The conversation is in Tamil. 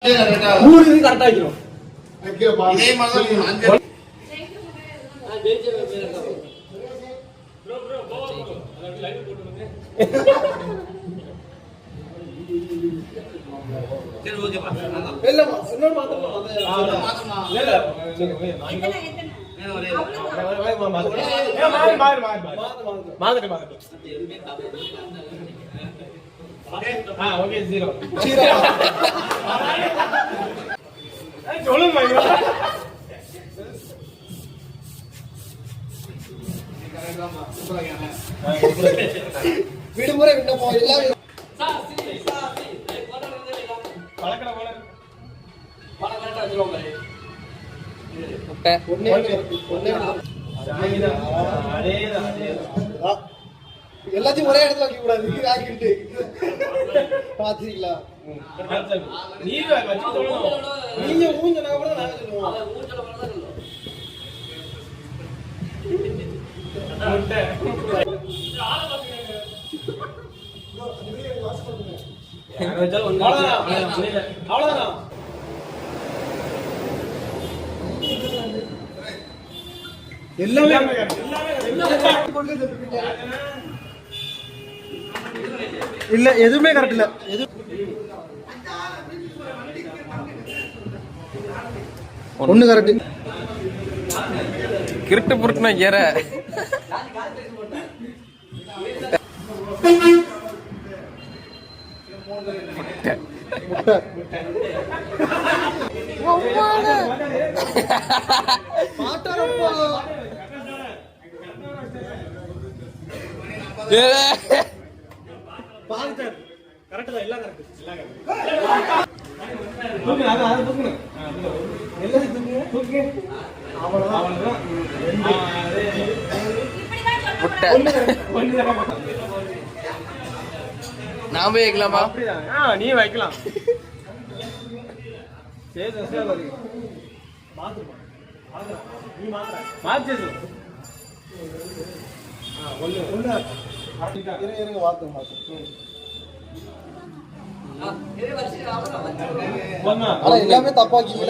கரெக்டா வைக்கிறோம். இதே மாதிரி அஞ்சு சரி ஓகேப்பா இல்லம்மா இன்னொரு மாத்தமா இல்ல ஓகே ஜீரோ சொல்லுங்க விடுமுறை விண்ணப்பம் எல்லாம் எல்லாத்தையும் ஒரே இடத்துல வைக்க கூடாது. பாத்தீங்களா நீங்க ஊஞ்ச கூட நாங்க சொல்லுவோம். அவ்வளவுதான் எல்லாமே இல்ல எதுவுமே கரெக்ட் இல்ல. எது ஒண்ணு கரெக்ட் கிருட்டு புருட்டுனா ஏற நான் போய் வைக்கலாமா? நீ வைக்கலாம். எல்லாமே தப்பாக்கீங்கள